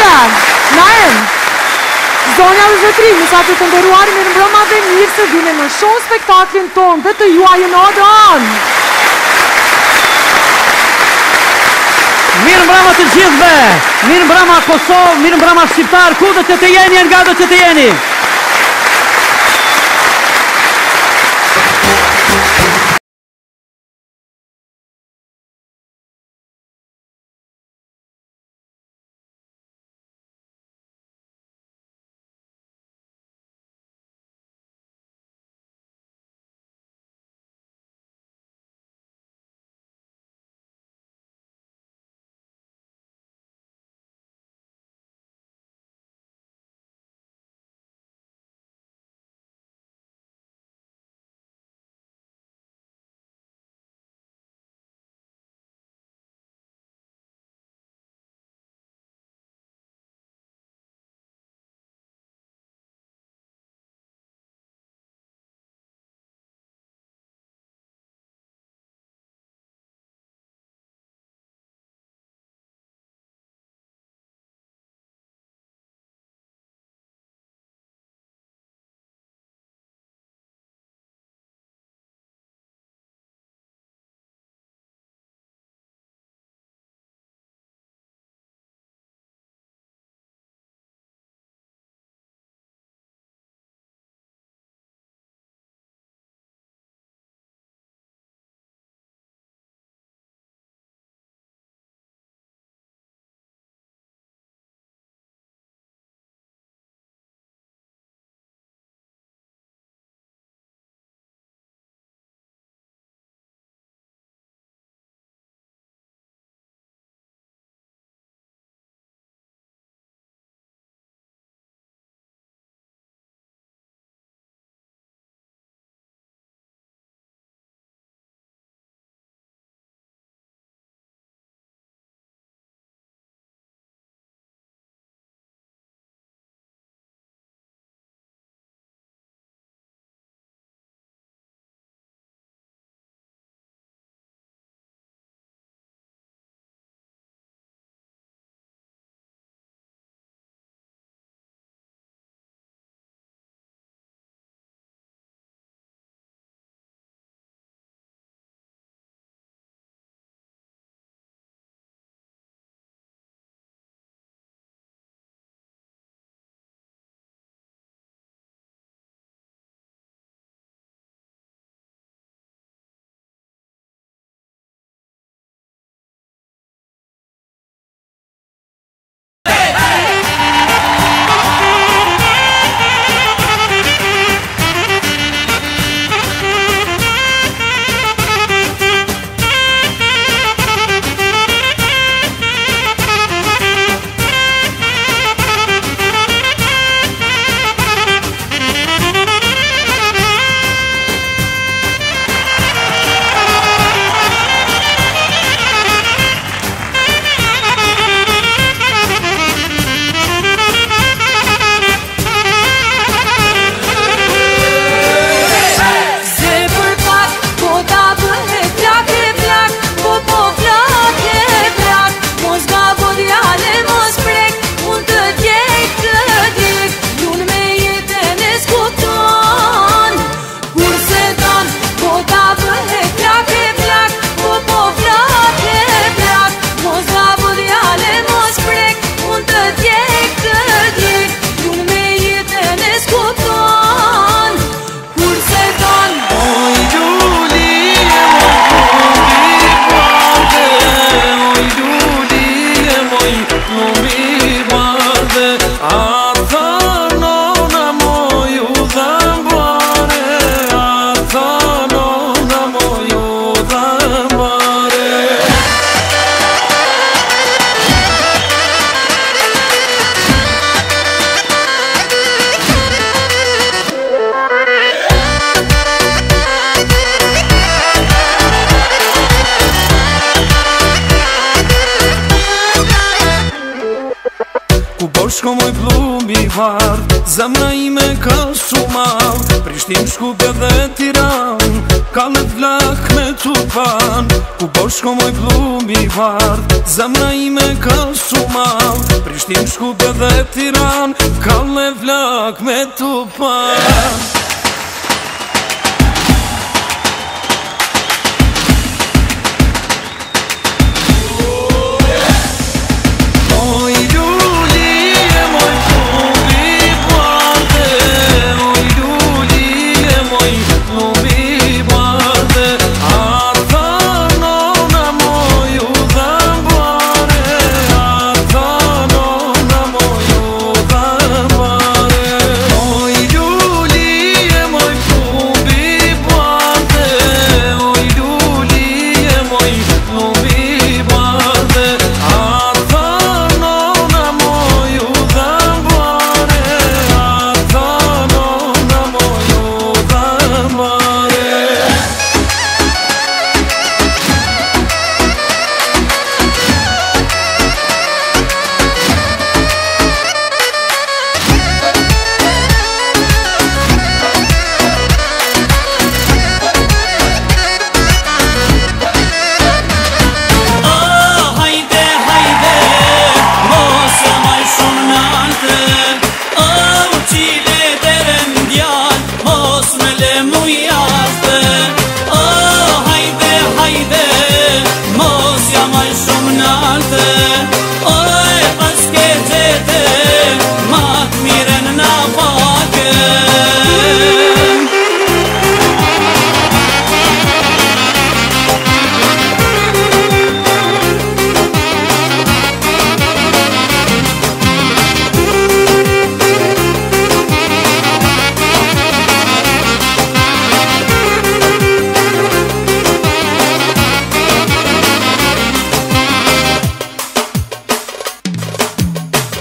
mira, Naem, zonja dhe zotri, mysafir të nderuar, mirëmbrëma dhe mirë se vini në show spektaklin ton dhe të juaj në odon. Mirëmbrëma të gjithëve, mirëmbrëma Kosovë, mirëmbrëma shqiptar, ku do që të jeni, nga do që të jeni. Shko moj plumbi vard, zemra ime ka shumar, Prishtim, Shkupe dhe Tiran, Kallet vlak me tupan, ku po shko moj plumbi bardh, zemra ime ka shumal, Prishtin, Shkupe dhe Tiran, kalle vlak me tupan.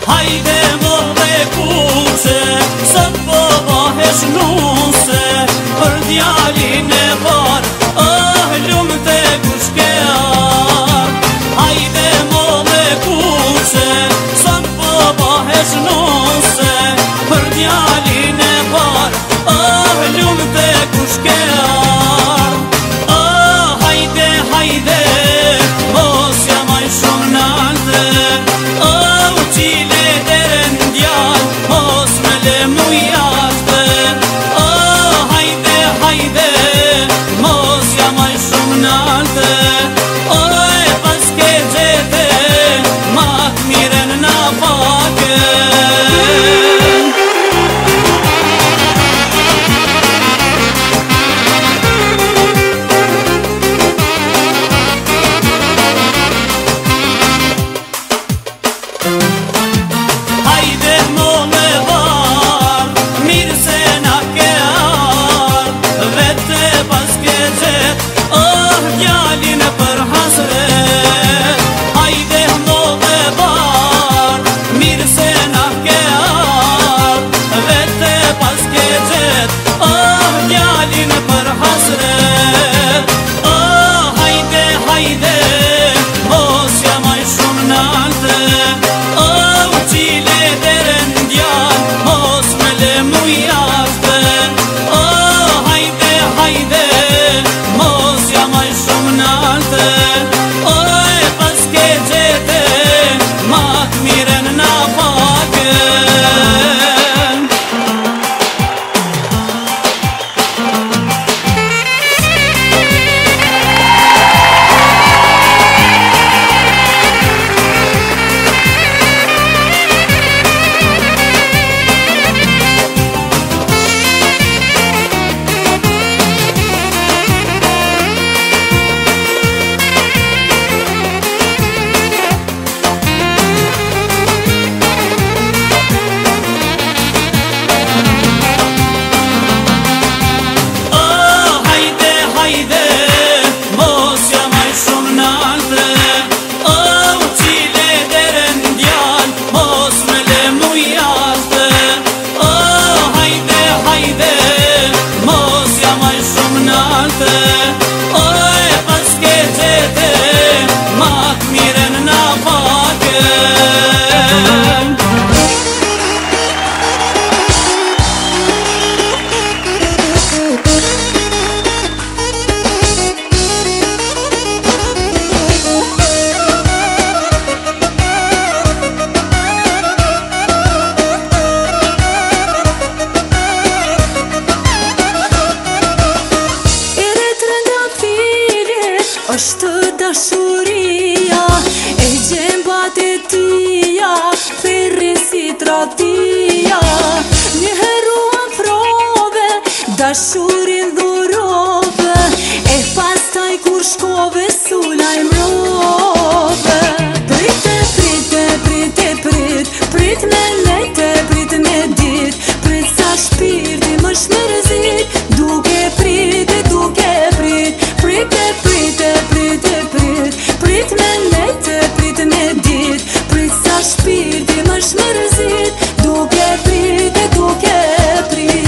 Hajde më dhe kuqe, sot po bahesh nuse, për djalin e var, lumë të kushke art. Hajde më dhe kuqe, sot po bahesh nuse, për djalin e var, lumë të kushke art. Hajde, hajde, mos ja maj shumë nalte, qile deren djall, mos me le mu jashtë. është dashuria e gjembat e tia, thirrin si tratia. Një heruan prove, dashurin dhurove, e pastaj kur shkove sulaj mrove. Prite, prite, prite, prit me lejte, prit me dit, prit sa shpirti më shmërzit, duke prit, duke prit, prite, prite, prite, prit me lejte, prit me dit, prit sa shpirti më shmërzit, duke prit, duke prit.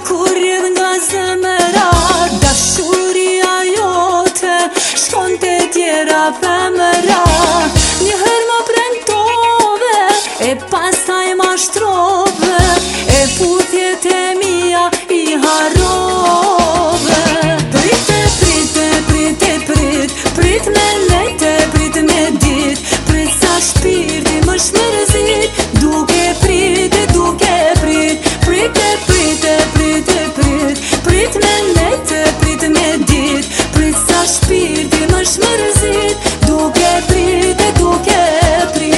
Kur rrjedh nga zemra, dashuria jote shkon te tjera femra. Njëherë më premtove, e pastaj mashtrove, e putjet e mia i harrove. Prite, prite, prite, prit me lejte, prit me dit, prit sa shpirti më shmërzit, duke prit, duke prit, prite, prite, prit me lejte, prit me dit, prit sa shpirti më shmërzit, duke prit, duke prit.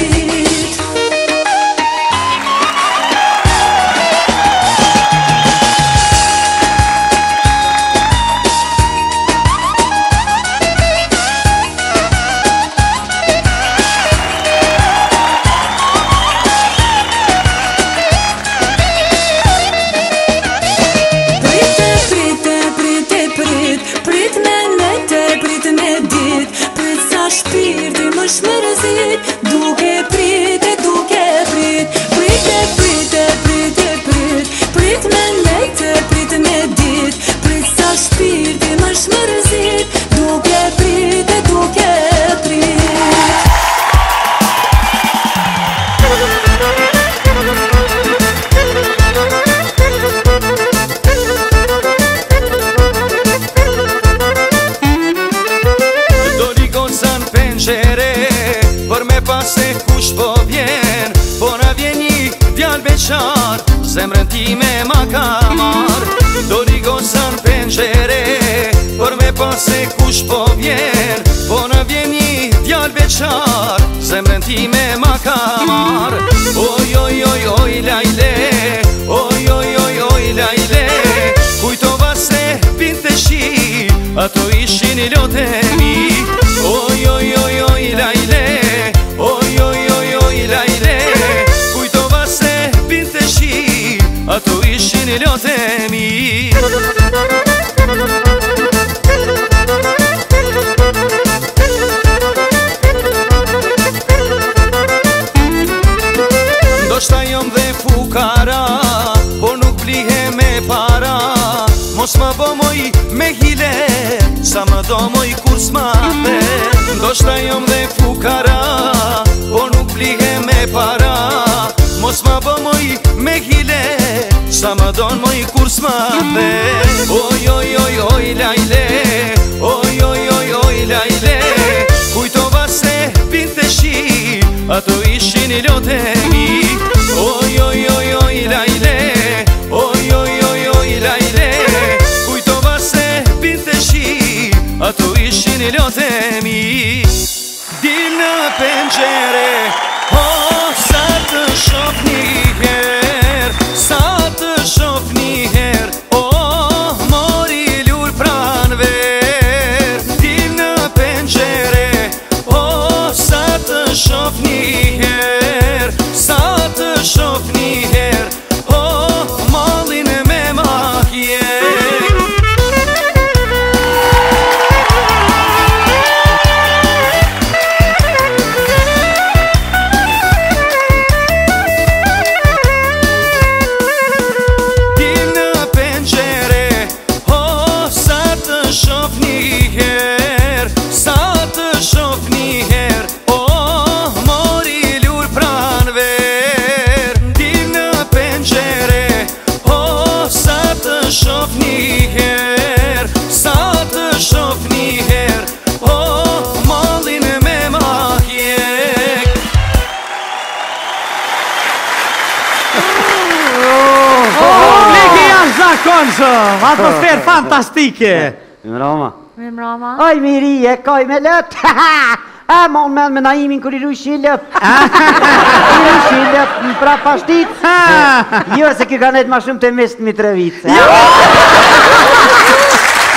Shpirti më shmërzit, duke prit, duke prit, prite, prite, prite, prit me lejte, prit me dit, prit sa shpirti më shmërzit, duke prit, duke prit. Për me pase kush po vjen, po na vjen një djal beqar, zemrën time ma ka mar. Doli goca në penxhere, për me pase kush po vjen, po na vjen një djal beqar, zemrën time ma ka mar. Oj, oj, oj, oj, lajle, oj, oj, oj, oj, lajle, kujtova se pinte shi, ato ishin i lote mi. Oj, oj, oj, oj, lajle, oj, oj, oj, oj, lajle, kujtova se pinte shi, ato ishin i lote mi. Ndoshta jom dhe fukara, por nuk blihe me para, mos ma bo moj me hile, sa më do moj kur s'ma the. Ndoshta jom dhe fukara, po nuk blihe me para, mos ma bo moj me hile, sa më do moj kur s'ma the. Oj, oj, oj, oj, lajle, oj, oj, oj, oj, lajle, kujtova se pinte shi, ato ishin i lote mi. Oj, oj, oj, oj, lajle, oj, oj, oj, oj, lajle, kujtova se pinte shi, ato ishin i lote mi. Dil në penxhere, oh, sa të shof një her, sa të shof një her, oh, mori lur pran ver. Dil në penxhere, oh, sa të shof një her, sa të shof një her, oh, mallin me mahje. Leki janë zakonshëm, atmosferë fantastike. Mirëmbrëma. Mirëmbrëma. Oj, miri, e kaj me lët. A, mon men me naimin kër i ru shilët. I ru shilët, në pra pashtit. Jo, se kjo ka nejtë ma shumë të mestë Mitrovica.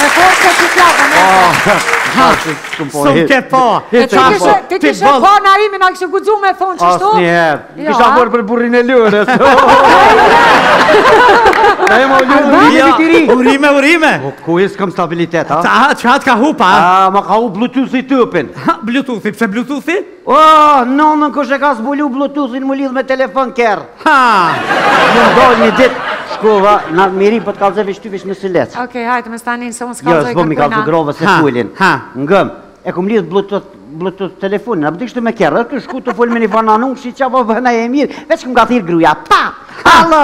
E po se që plakën, Sëm ke po. Ti kishe po Naimin, a kishe guxu me thonë që shtu? Asë njëherë, kisha bërë për burrin e lurës. Na e ma u lurë, Urime. Ku isë kam stabilitet, ha? Qatë ka hupa? Ma ka hu Bluetooth-i tëpin. Bluetooth-i, pse Bluetooth-i? Nonën kush e ka zbulu Bluetooth-in më lidh me telefon kërë. Ha! Më ndojnë një ditë, shkova, na miri për të kalëzeve shtyvesh në silec. Okej, hajtë me stanin, se unë Jo, s'kallzoj s'bo mi kalëzë grove se fullin. Ngëm, e kom lidh Bluetooth telefonin, a pëtë kështë me kërë, të shku të full me një fananunë, shi qa po bëna e mirë, veç këm ka thirë gruja, pa! Allo!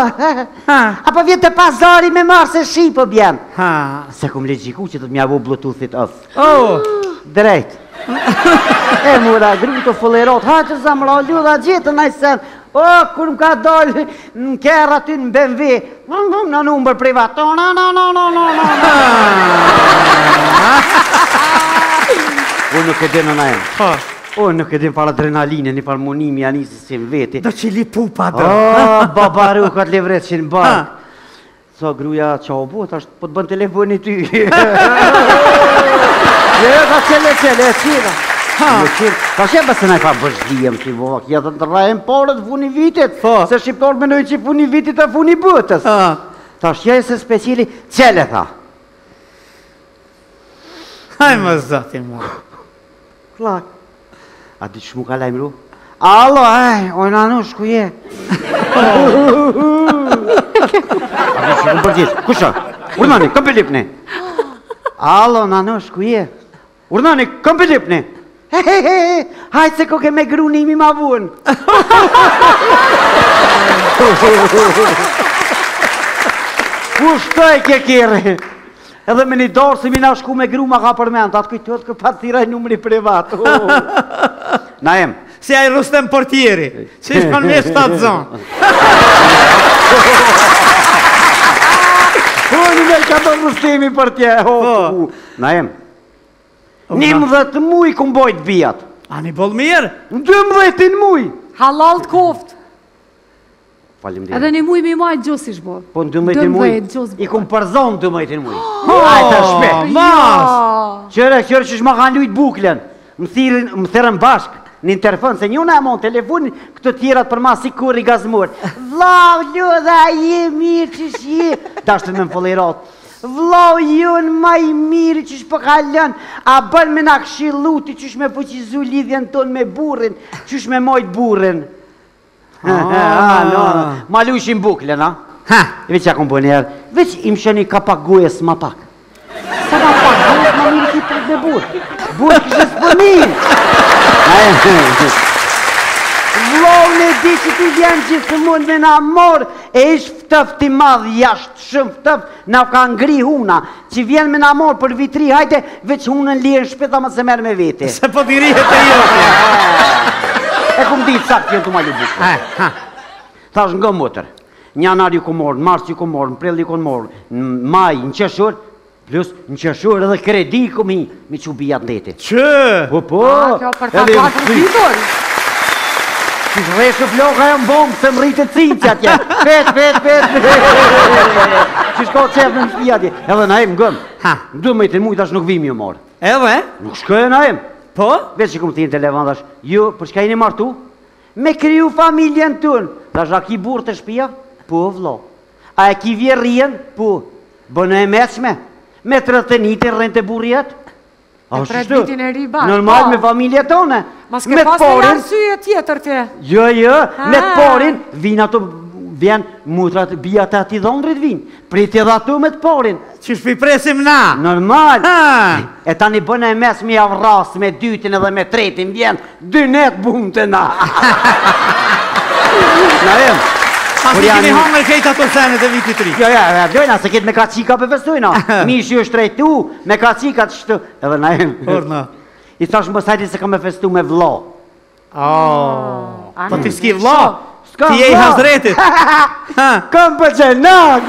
Apo vjetë të pazari me marë se shi po bjen. Se kom legjiku që të t'mjavu Bluetooth-it off. Drejt. E mura, gru të fullerot, ha që zamra ljudha gjithë në sen. Kur më ka dollë në kërë aty në BMW, në numër privat. Unë nuk e dinë në emë. Unë nuk e dinë par adrenaline, një par monimi anisë si më veti. Do që li pupa do. Babaru ka të levret që në barë. So, gruja, qa o bo, ta po të bën telefoni ty. Jo, ka qele, e qira. Ka shepa se na i fa bëshdijem që i voha, kja të të rajen parët funi vitit. Se shqiptarë menoj që funi vitit e funi bëtës. Ta shqej se speciali, qele tha. Haj më zati më. Klak. A di që mu ka lajmru? Alo, oj nanush, ku je? A di që mu përgjith, kusha? Urnani, këm pëllipni? Alo, nanush, ku je? Urnani, këm pëllipni? Hajtë se ko ke me grunimi ma vuën. Kushtoj ke kere? Edhe me një dorë se mi na shku me gru ma ka përment, atë kujtot kër pa të tiraj numëri privat. Na em. Si a i Rustem portieri, që ishë për me 7 zonë. Një me ka të Rustemi portieri. Na em. 11 muj ku mbojt bijat. A një bol mirë? 12 muj. Halal të koft. Edhe një muj mi majtë gjos ish bo. Po në 12 muj, i kum përzon 12 muj. Ajta shpe. Mas! Qëre që shma kanë lujt buklen, më thërën bashk, në interfon, se një në e mon telefonin, këtë tjerat për ma si kur i gazmur. Vlau, ljudha, je mirë që shje. Dashtë me më follerat. Vlau, jonë ma i mirë që shpë kalën, a bën me në këshiluti që shme fuqizu lidhjen ton me burin, që shme mojt burin. Ma lushin buklen, a? Veç ja kom bënjer, veç im shëni ka pak gojes ma pak. Sa ma pak, gojes ma mirë ki për me burë. Burë kështë s'pëmin. Vlau në di që ti vjen gjithë mund me na morë, e ish ftëft i madhë jashtë, shumë ftëft, na ka ngri huna, që vjen me na morë për vitri, hajte, veç hunën lijen shpeta më se merë me vete. Se po dirihet e jo. E kum ditë sakë që të ma ljubukë. Thash nga mëtër, një anar ju ku morë, në mars ju ku morë, në prell ju ku morë, në maj, në qeshur, plus në qeshur edhe kredi ku mi që bijat ndeti. Që? Po, Kjo për ta plakë në vitor. Që shreshe floka e mbomë, se më rritë të cinë atje. Fet. Që shko qef në shpia atje. Edhe na em gëm. Në 12 muj tash nuk vim ju morë. Edhe? Nuk shkoj na em. Po? Veç që këmë të jenë të levan, dhash, ju, për shka jeni martu? Me kriju familjen tënë. Dhash, a ki burë të shpia? Po, vlo. A e ki vjerrien? Po. Bënë e meqme? Me të rëtënitin rrën të burjet? E tredbitin e ri bashkë. Normal me familje tone. Mas ke pas një arsye tjetër te. Jo, me të porin, vinë ato, vjen mutrat, bijat e ati dhondrit vinë. Priti edhe ato me të porin. Që shpipresim na? Normal. E tani bënë e mes me avras, me dytin edhe me tretin, vjen 2 net bunë të na. Na em. Pas i kini hongër kejt ato senet e vitit 3. Jo, dojna, se ketë me kacika për festojna. Mishi është rejtu, me kacika të shtu. Edhe na em. Orna. I thash më sajti se ka me festu me vlo. Po ti s'ki vlo? Ti je i Hazretit. Kam për qenak,